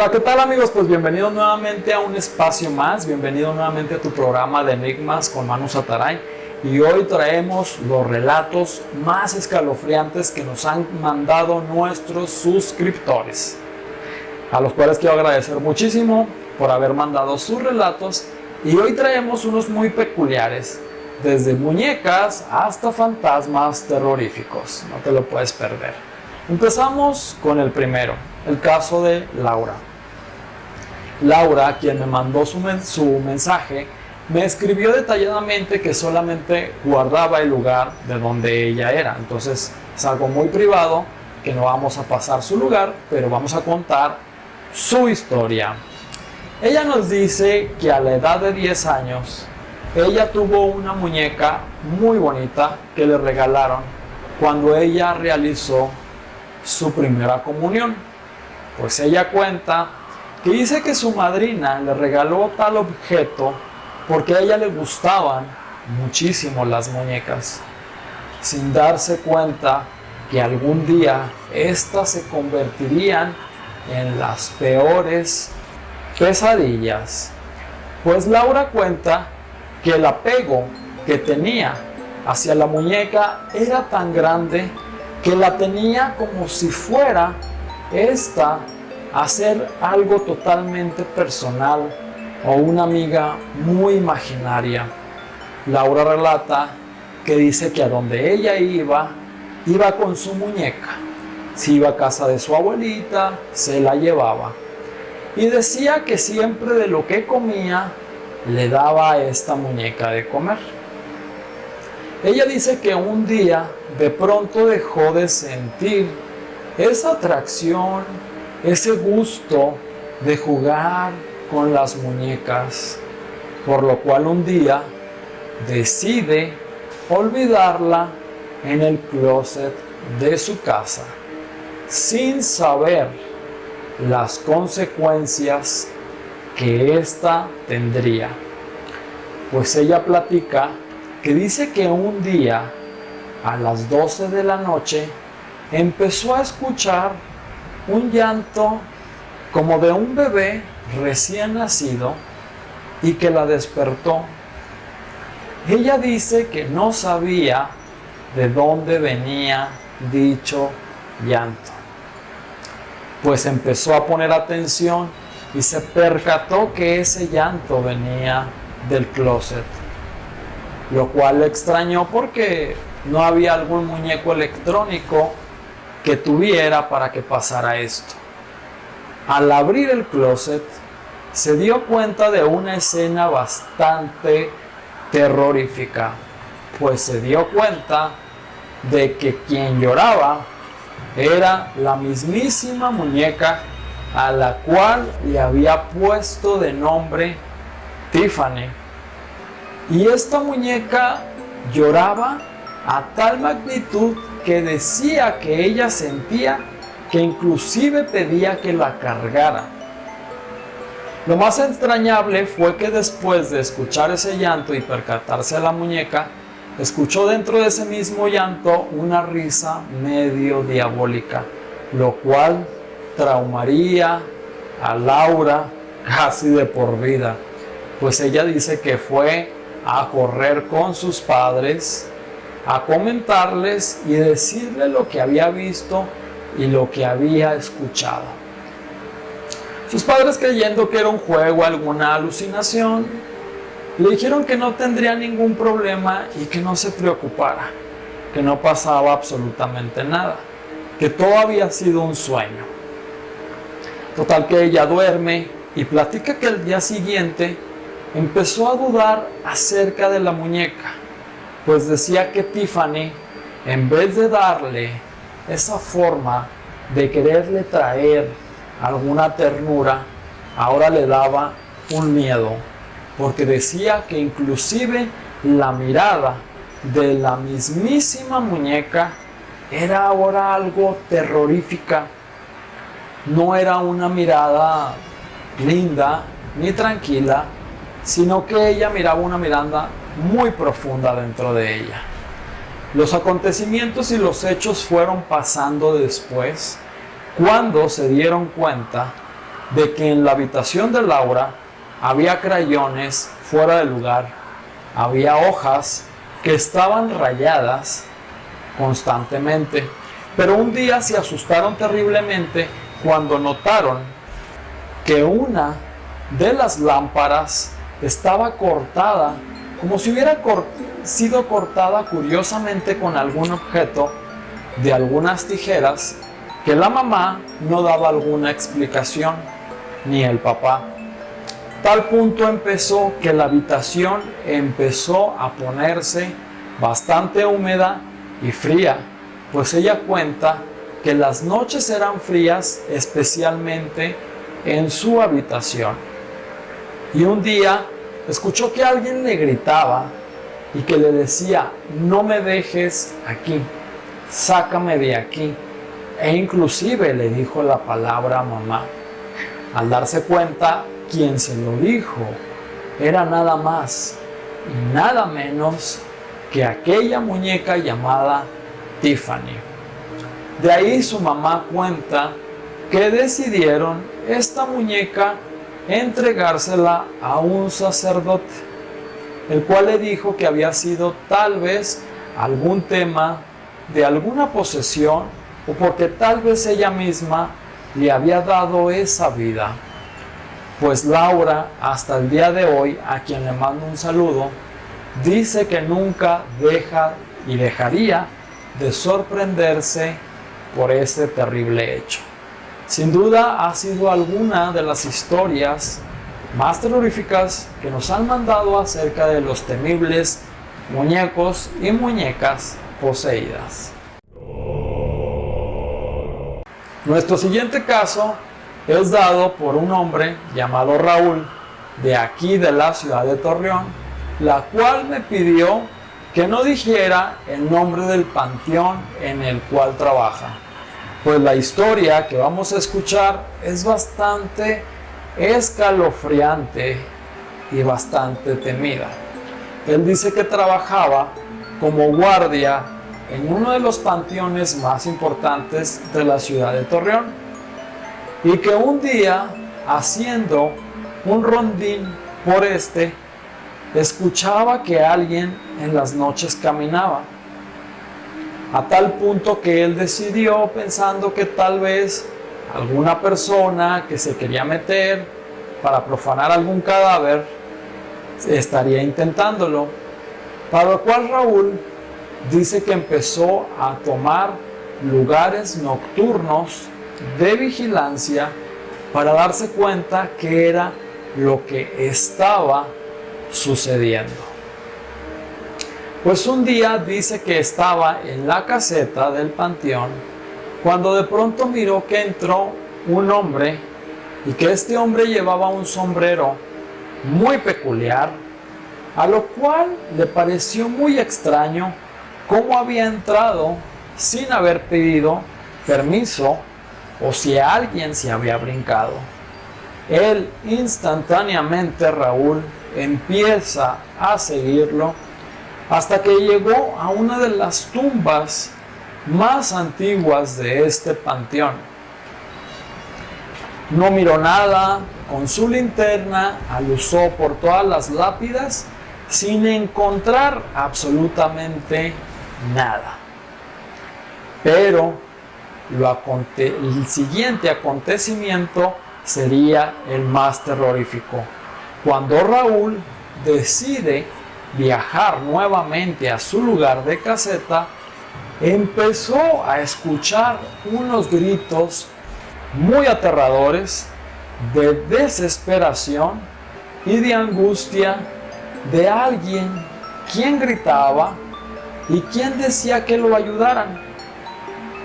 Hola, ¿qué tal amigos? Pues bienvenido nuevamente a un espacio más, bienvenido nuevamente a tu programa de Enigmas con Manu Sataray. Y hoy traemos los relatos más escalofriantes que nos han mandado nuestros suscriptores, a los cuales quiero agradecer muchísimo por haber mandado sus relatos. Y hoy traemos unos muy peculiares, desde muñecas hasta fantasmas terroríficos, no te lo puedes perder. Empezamos con el primero, el caso de Laura. Laura, quien me mandó su mensaje, me escribió detalladamente que solamente guardaba el lugar de donde ella era. Entonces es algo muy privado, que no vamos a pasar su lugar, pero vamos a contar su historia. Ella nos dice que a la edad de 10 años, ella tuvo una muñeca muy bonita que le regalaron cuando ella realizó su primera comunión. Pues ella cuenta que dice que su madrina le regaló tal objeto porque a ella le gustaban muchísimo las muñecas, sin darse cuenta que algún día éstas se convertirían en las peores pesadillas. Pues Laura cuenta que el apego que tenía hacia la muñeca era tan grande que la tenía como si fuera esta a hacer algo totalmente personal o una amiga muy imaginaria. Laura relata que dice que a donde ella iba con su muñeca. Si iba a casa de su abuelita, se la llevaba. Y decía que siempre de lo que comía, le daba a esta muñeca de comer. Ella dice que un día de pronto dejó de sentir esa atracción, ese gusto de jugar con las muñecas, por lo cual un día decide olvidarla en el closet de su casa, sin saber las consecuencias que ésta tendría. Pues ella platica que dice que un día a las 12 de la noche empezó a escuchar un llanto como de un bebé recién nacido y que la despertó. Ella dice que no sabía de dónde venía dicho llanto. Pues empezó a poner atención y se percató que ese llanto venía del closet, lo cual le extrañó porque no había algún muñeco electrónico que tuviera para que pasara esto. Al abrir el closet, se dio cuenta de una escena bastante terrorífica, pues se dio cuenta de que quien lloraba era la mismísima muñeca a la cual le había puesto de nombre Tiffany. Y esta muñeca lloraba a tal magnitud que decía que ella sentía que inclusive pedía que la cargara. Lo más extrañable fue que después de escuchar ese llanto y percatarse de la muñeca, escuchó dentro de ese mismo llanto una risa medio diabólica, lo cual traumaría a Laura casi de por vida. Pues ella dice que fue a correr con sus padres, a comentarles y decirle lo que había visto y lo que había escuchado. Sus padres, creyendo que era un juego, alguna alucinación, le dijeron que no tendría ningún problema y que no se preocupara, que no pasaba absolutamente nada, que todo había sido un sueño. Total que ella duerme y platica que el día siguiente empezó a dudar acerca de la muñeca, pues decía que Tiffany, en vez de darle esa forma de quererle traer alguna ternura, ahora le daba un miedo, porque decía que inclusive la mirada de la mismísima muñeca era ahora algo terrorífica. No era una mirada linda ni tranquila, sino que ella miraba una mirada muy profunda dentro de ella. Los acontecimientos y los hechos fueron pasando después, cuando se dieron cuenta de que en la habitación de Laura había crayones fuera de lugar, había hojas que estaban rayadas constantemente. Pero un día se asustaron terriblemente cuando notaron que una de las lámparas estaba cortada, como si hubiera sido cortada curiosamente con algún objeto de algunas tijeras, que la mamá no daba alguna explicación, ni el papá. Tal punto empezó que la habitación empezó a ponerse bastante húmeda y fría, pues ella cuenta que las noches eran frías, especialmente en su habitación. Y un día escuchó que alguien le gritaba y que le decía: no me dejes aquí, sácame de aquí. E inclusive le dijo la palabra mamá. Al darse cuenta, quien se lo dijo era nada más y nada menos que aquella muñeca llamada Tiffany. De ahí su mamá cuenta que decidieron esta muñeca entregársela a un sacerdote, el cual le dijo que había sido tal vez algún tema de alguna posesión, o porque tal vez ella misma le había dado esa vida. Pues Laura, hasta el día de hoy, a quien le mando un saludo, dice que nunca deja y dejaría de sorprenderse por ese terrible hecho. Sin duda ha sido alguna de las historias más terroríficas que nos han mandado acerca de los temibles muñecos y muñecas poseídas. Nuestro siguiente caso es dado por un hombre llamado Raúl, de aquí de la ciudad de Torreón, la cual me pidió que no dijera el nombre del panteón en el cual trabaja. Pues la historia que vamos a escuchar es bastante escalofriante y bastante temida. Él dice que trabajaba como guardia en uno de los panteones más importantes de la ciudad de Torreón, y que un día, haciendo un rondín por escuchaba que alguien en las noches caminaba, a tal punto que él decidió, pensando que tal vez alguna persona que se quería meter para profanar algún cadáver estaría intentándolo, para lo cual Raúl dice que empezó a tomar lugares nocturnos de vigilancia para darse cuenta qué era lo que estaba sucediendo. Pues un día dice que estaba en la caseta del panteón cuando de pronto miró que entró un hombre, y que este hombre llevaba un sombrero muy peculiar, a lo cual le pareció muy extraño cómo había entrado sin haber pedido permiso, o si alguien se había brincado. Él instantáneamente, Raúl, empieza a seguirlo hasta que llegó a una de las tumbas más antiguas de este panteón. No miró nada, con su linterna alusó por todas las lápidas sin encontrar absolutamente nada. Pero el siguiente acontecimiento sería el más terrorífico, cuando Raúl decide viajar nuevamente a su lugar de caseta. Empezó a escuchar unos gritos muy aterradores de desesperación y de angustia de alguien quien gritaba y quien decía que lo ayudaran.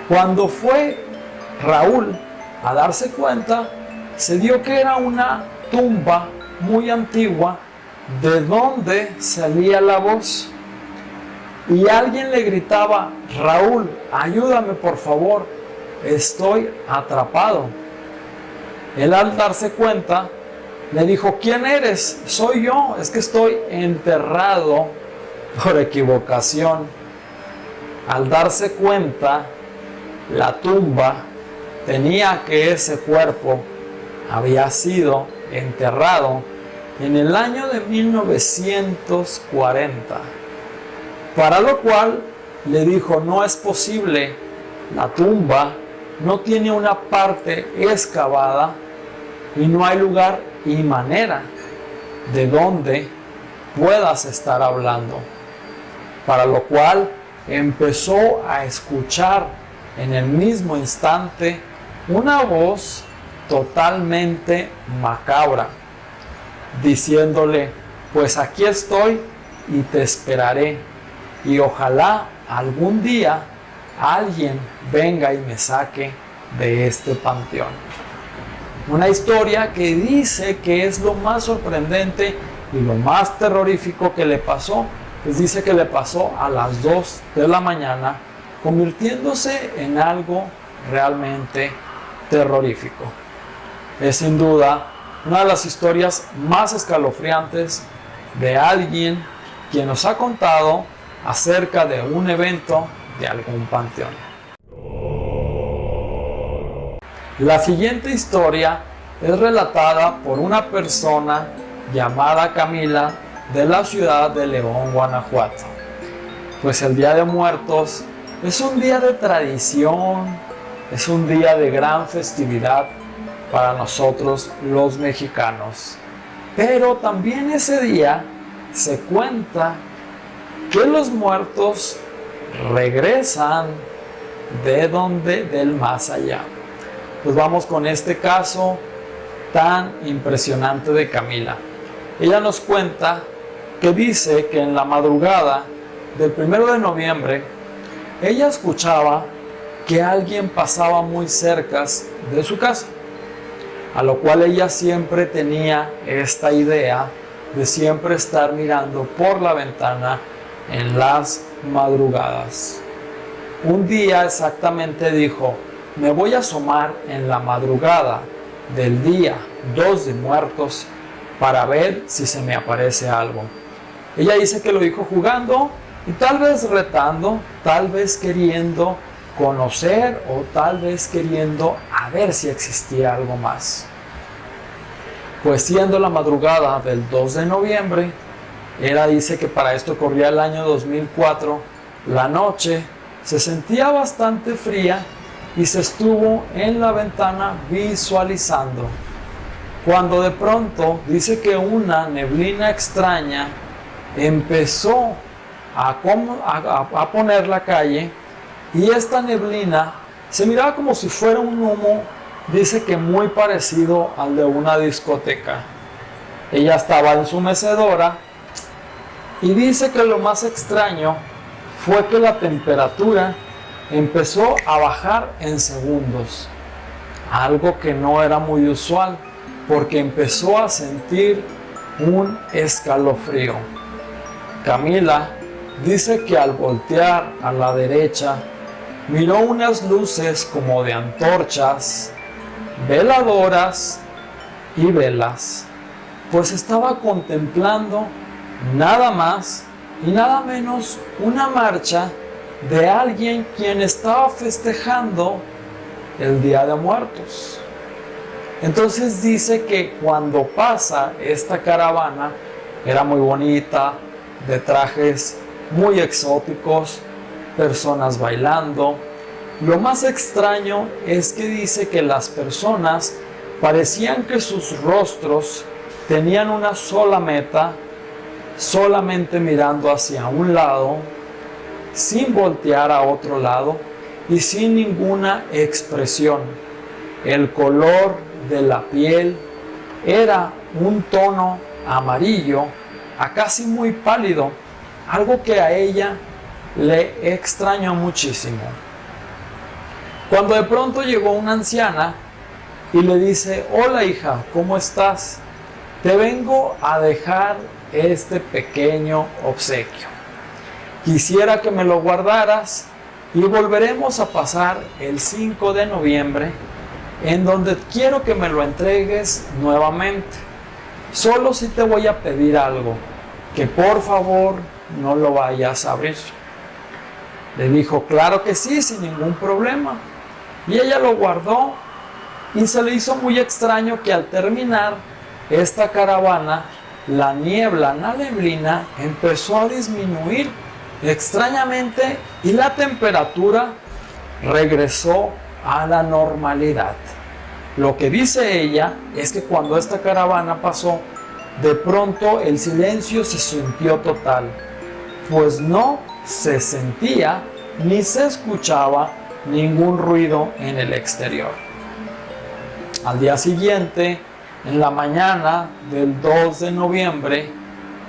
Cuando fue Raúl a darse cuenta, se dio que era una tumba muy antigua de donde salía la voz, y alguien le gritaba: Raúl, ayúdame por favor, estoy atrapado. Él, al darse cuenta, le dijo: ¿quién eres? Soy yo, es que estoy enterrado por equivocación. Al darse cuenta, la tumba tenía que ese cuerpo había sido enterrado en el año de 1940, para lo cual le dijo: no es posible, la tumba no tiene una parte excavada y no hay lugar y manera de donde puedas estar hablando. Para lo cual empezó a escuchar en el mismo instante una voz totalmente macabra, diciéndole: pues aquí estoy y te esperaré, y ojalá algún día alguien venga y me saque de este panteón. Una historia que dice que es lo más sorprendente y lo más terrorífico que le pasó, pues dice que le pasó a las 2 de la mañana, convirtiéndose en algo realmente terrorífico. Es sin duda una de las historias más escalofriantes de alguien quien nos ha contado acerca de un evento de algún panteón. La siguiente historia es relatada por una persona llamada Camila de la ciudad de León, Guanajuato. Pues el Día de Muertos es un día de tradición, es un día de gran festividad para nosotros los mexicanos. Pero también ese día se cuenta que los muertos regresan del más allá. Pues vamos con este caso tan impresionante de Camila. Ella nos cuenta que dice que en la madrugada del 1 de noviembre ella escuchaba que alguien pasaba muy cerca de su casa, a lo cual ella siempre tenía esta idea de siempre estar mirando por la ventana en las madrugadas. Un día exactamente dijo: me voy a asomar en la madrugada del día 2 de Muertos para ver si se me aparece algo. Ella dice que lo dijo jugando y tal vez retando, tal vez queriendo conocer o tal vez queriendo a ver si existía algo más. Pues siendo la madrugada del 2 de noviembre, ella dice que para esto corría el año 2004, la noche se sentía bastante fría y se estuvo en la ventana visualizando, cuando de pronto dice que una neblina extraña empezó a poner la calle, y esta neblina se miraba como si fuera un humo, dice que muy parecido al de una discoteca. Ella estaba en su mecedora y dice que lo más extraño fue que la temperatura empezó a bajar en segundos, algo que no era muy usual, porque empezó a sentir un escalofrío. Camila dice que al voltear a la derecha miró unas luces como de antorchas, veladoras y velas, pues estaba contemplando nada más y nada menos una marcha de alguien quien estaba festejando el Día de Muertos. Entonces dice que cuando pasa esta caravana, era muy bonita, de trajes muy exóticos, personas bailando. Lo más extraño es que dice que las personas parecían que sus rostros tenían una sola meta, solamente mirando hacia un lado, sin voltear a otro lado y sin ninguna expresión. El color de la piel era un tono amarillo a casi muy pálido, algo que a ella le extrañó muchísimo. Cuando de pronto llegó una anciana y le dice: hola hija, ¿cómo estás? Te vengo a dejar este pequeño obsequio. Quisiera que me lo guardaras y volveremos a pasar el 5 de noviembre, en donde quiero que me lo entregues nuevamente. Solo si te voy a pedir algo, que por favor no lo vayas a abrir. Le dijo: claro que sí, sin ningún problema. Y ella lo guardó Y se le hizo muy extraño que al terminar esta caravana, la neblina empezó a disminuir extrañamente y la temperatura regresó a la normalidad. Lo que dice ella es que cuando esta caravana pasó, de pronto el silencio se sintió total, pues no se sentía ni se escuchaba ningún ruido en el exterior. Al día siguiente, en la mañana del 2 de noviembre,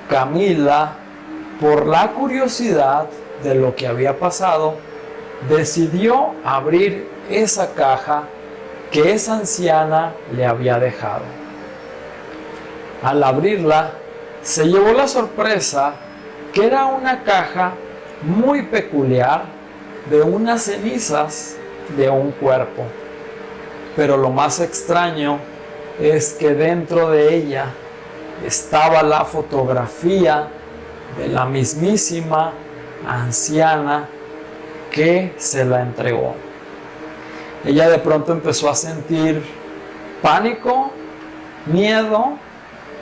Camila, por la curiosidad de lo que había pasado, decidió abrir esa caja que esa anciana le había dejado. Al abrirla, se llevó la sorpresa que era una caja muy peculiar de unas cenizas de un cuerpo. Pero lo más extraño es que dentro de ella estaba la fotografía de la mismísima anciana que se la entregó. Ella de pronto empezó a sentir pánico, miedo,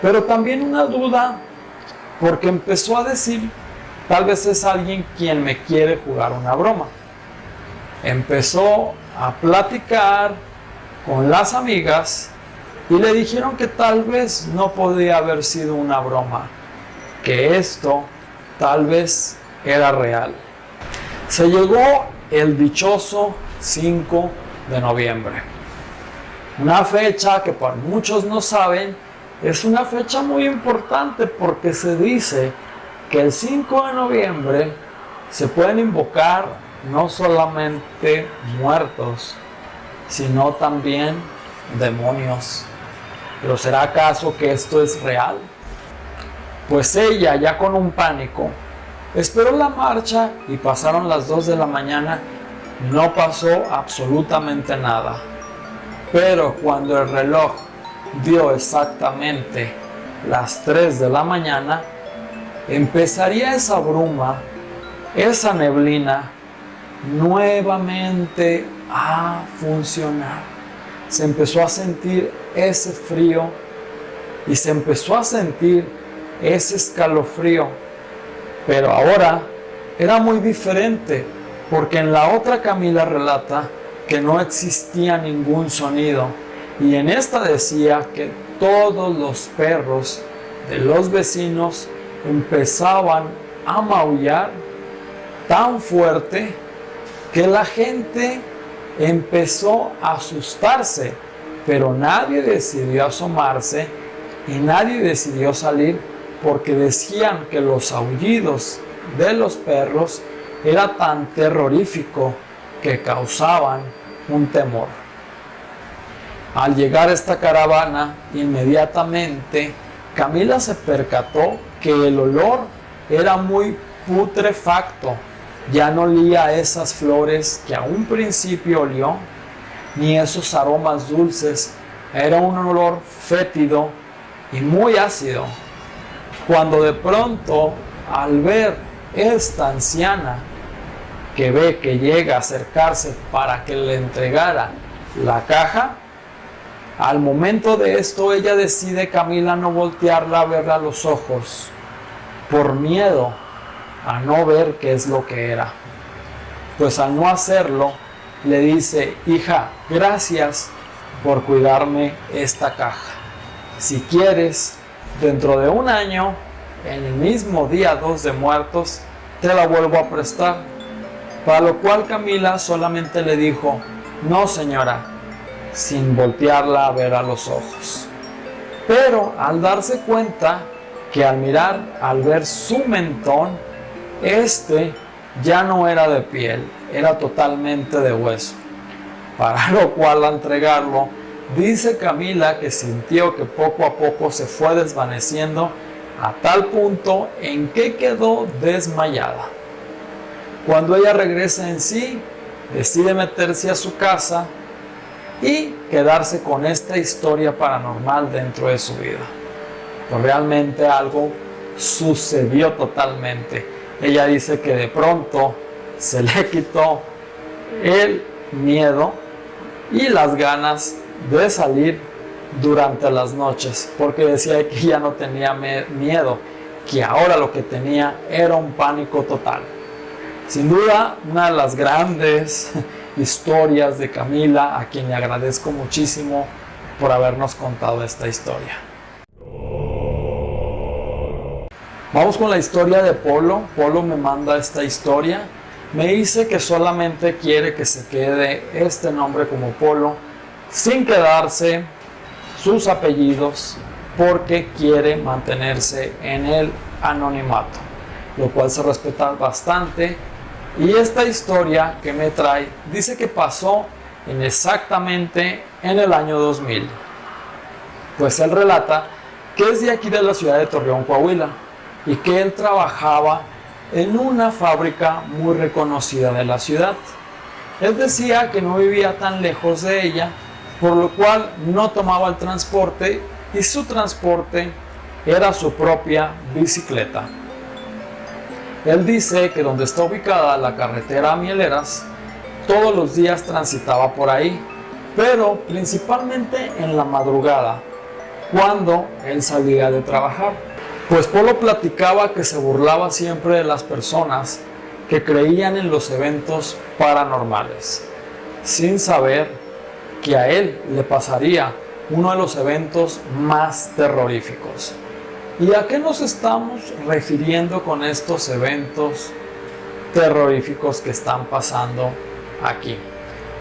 pero también una duda, porque empezó a decir, tal vez es alguien quien me quiere jugar una broma. Empezó a platicar con las amigas y le dijeron que tal vez no podía haber sido una broma, que esto tal vez era real. Se llegó el dichoso 5 de noviembre, una fecha que para muchos no saben, es una fecha muy importante porque se dice que el 5 de noviembre se pueden invocar no solamente muertos, sino también demonios. ¿Pero será acaso que esto es real? Pues ella, ya con un pánico, esperó la marcha y pasaron las 2 de la mañana. No pasó absolutamente nada. Pero cuando el reloj dio exactamente las 3 de la mañana, empezaría esa bruma, esa neblina, nuevamente a funcionar. Se empezó a sentir ese frío y se empezó a sentir ese escalofrío. Pero ahora era muy diferente, porque en la otra Camila relata que no existía ningún sonido, y en esta decía que todos los perros de los vecinos empezaban a maullar tan fuerte que la gente empezó a asustarse, pero nadie decidió asomarse y nadie decidió salir, porque decían que los aullidos de los perros era tan terrorífico que causaban un temor. Al llegar a esta caravana, inmediatamente Camila se percató que el olor era muy putrefacto. Ya no olía esas flores que a un principio olió, ni esos aromas dulces. Era un olor fétido y muy ácido. Cuando de pronto, al ver esta anciana, que ve que llega a acercarse para que le entregara la caja, al momento de esto ella decide, Camila, no voltearla a verla a los ojos, por miedo a no ver qué es lo que era. Pues al no hacerlo, le dice, hija, gracias por cuidarme esta caja. Si quieres, dentro de un año, en el mismo día 2 de Muertos, te la vuelvo a prestar. Para lo cual Camila solamente le dijo, no señora, sin voltearla a ver a los ojos. Pero al darse cuenta que al ver su mentón, este ya no era de piel, era totalmente de hueso. Para lo cual, al entregarlo, dice Camila que sintió que poco a poco se fue desvaneciendo a tal punto en que quedó desmayada. Cuando ella regresa en sí, decide meterse a su casa y quedarse con esta historia paranormal dentro de su vida. Pero realmente algo sucedió totalmente. Ella dice que de pronto se le quitó el miedo y las ganas de salir durante las noches, porque decía que ya no tenía miedo, que ahora lo que tenía era un pánico total. Sin duda, una de las grandes historias de Camila, a quien le agradezco muchísimo por habernos contado esta historia. Vamos con la historia de Polo. Polo me manda esta historia. Me dice que solamente quiere que se quede este nombre como Polo, sin quedarse sus apellidos, porque quiere mantenerse en el anonimato, lo cual se respeta bastante. Y esta historia que me trae dice que pasó exactamente en el año 2000. Pues él relata que es de aquí de la ciudad de Torreón, Coahuila, y que él trabajaba en una fábrica muy reconocida de la ciudad. Él decía que no vivía tan lejos de ella, por lo cual no tomaba el transporte, y su transporte era su propia bicicleta. Él dice que donde está ubicada la carretera a Mieleras, todos los días transitaba por ahí, pero principalmente en la madrugada, cuando él salía de trabajar. Pues Polo platicaba que se burlaba siempre de las personas que creían en los eventos paranormales, sin saber que a él le pasaría uno de los eventos más terroríficos. ¿Y a qué nos estamos refiriendo con estos eventos terroríficos que están pasando aquí?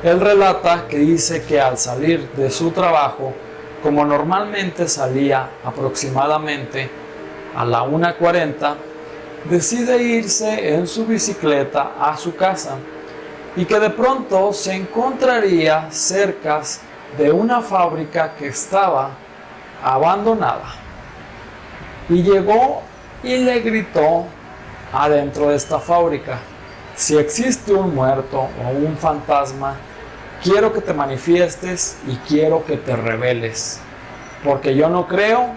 Él relata que dice que al salir de su trabajo, como normalmente salía aproximadamente a la 1:40, decide irse en su bicicleta a su casa, y que de pronto se encontraría cerca de una fábrica que estaba abandonada. Y llegó y le gritó adentro de esta fábrica: si existe un muerto o un fantasma, quiero que te manifiestes y quiero que te reveles, porque yo no creo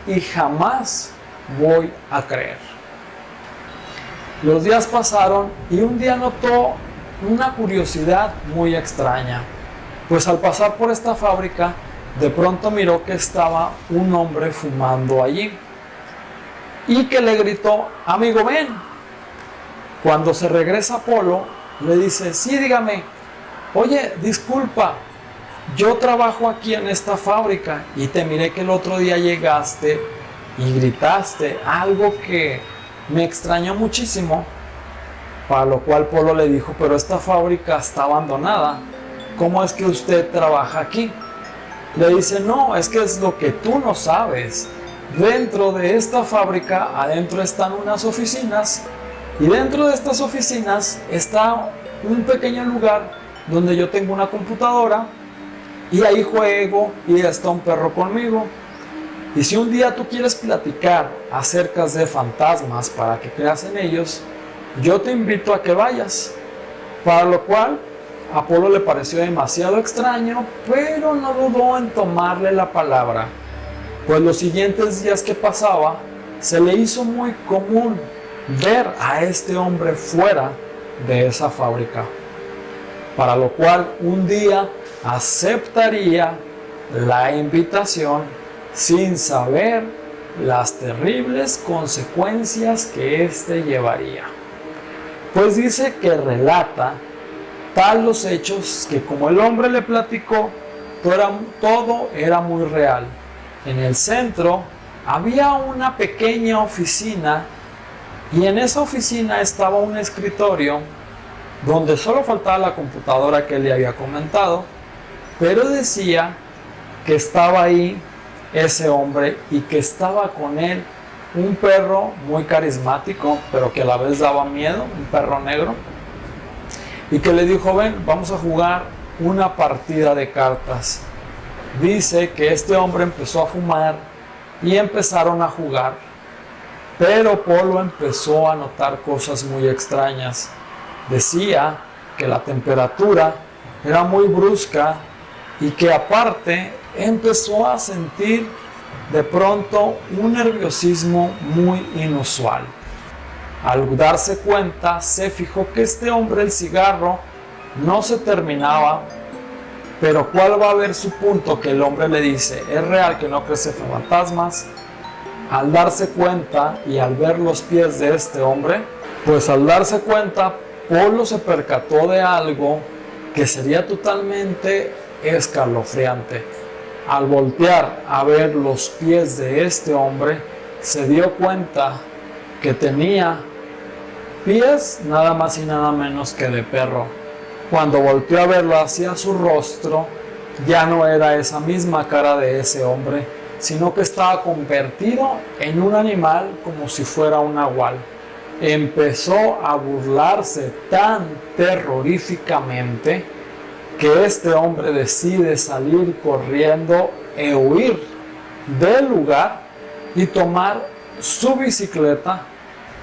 y jamás voy a creer. Los días pasaron y un día notó una curiosidad muy extraña, pues al pasar por esta fábrica, de pronto miró que estaba un hombre fumando allí, y que le gritó: amigo, ven. Cuando se regresa Polo, le dice: sí, dígame. Oye, disculpa, yo trabajo aquí en esta fábrica y te miré que el otro día llegaste y gritaste algo que me extrañó muchísimo. Para lo cual Polo le dijo: pero esta fábrica está abandonada, ¿cómo es que usted trabaja aquí? Le dice: no, es que es lo que tú no sabes. Dentro de esta fábrica, adentro están unas oficinas, y dentro de estas oficinas está un pequeño lugar donde yo tengo una computadora, y ahí juego, y está un perro conmigo. Y si un día tú quieres platicar acerca de fantasmas para que creas en ellos, yo te invito a que vayas. Para lo cual a Polo le pareció demasiado extraño, pero no dudó en tomarle la palabra, pues los siguientes días que pasaba se le hizo muy común ver a este hombre fuera de esa fábrica. Para lo cual un día aceptaría la invitación sin saber las terribles consecuencias que éste llevaría. Pues dice que relata tal los hechos que, como el hombre le platicó, todo era muy real. En el centro había una pequeña oficina, y en esa oficina estaba un escritorio donde solo faltaba la computadora que él le había comentado, pero decía que estaba ahí ese hombre y que estaba con él un perro muy carismático, pero que a la vez daba miedo, un perro negro, y que le dijo: ven, vamos a jugar una partida de cartas. Dice que este hombre empezó a fumar y empezaron a jugar, pero Polo empezó a notar cosas muy extrañas. Decía que la temperatura era muy brusca, y que aparte empezó a sentir de pronto un nerviosismo muy inusual. Al darse cuenta, se fijó que este hombre, el cigarro, no se terminaba Pero ¿cuál va a ver su punto? Que el hombre le dice, ¿es real que no crees en fantasmas? Al darse cuenta y al ver los pies de este hombre, pues al darse cuenta, Polo se percató de algo que sería totalmente escalofriante. Al voltear a ver los pies de este hombre, se dio cuenta que tenía pies nada más y nada menos que de perro. Cuando volteó a verlo hacia su rostro, ya no era esa misma cara de ese hombre, sino que estaba convertido en un animal como si fuera un nahual. Empezó a burlarse tan terroríficamente que este hombre decide salir corriendo e huir del lugar y tomar su bicicleta,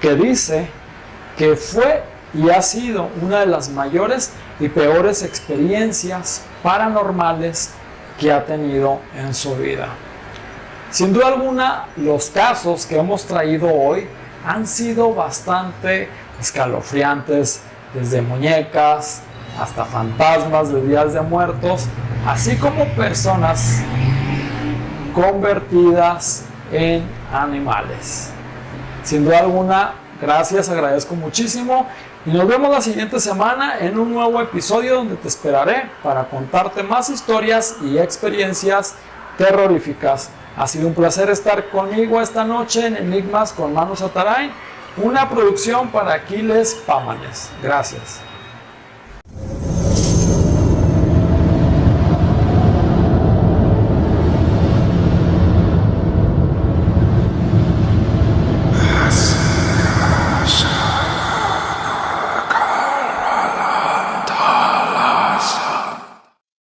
que dice que fue y ha sido una de las mayores y peores experiencias paranormales que ha tenido en su vida. Sin duda alguna, los casos que hemos traído hoy han sido bastante escalofriantes, desde muñecas hasta fantasmas de días de muertos, así como personas convertidas en animales. Sin duda alguna, gracias, agradezco muchísimo y nos vemos la siguiente semana en un nuevo episodio donde te esperaré para contarte más historias y experiencias terroríficas. Ha sido un placer estar conmigo esta noche en Enigmas con Manu Satarain, una producción para Aquiles Pámanes. Gracias.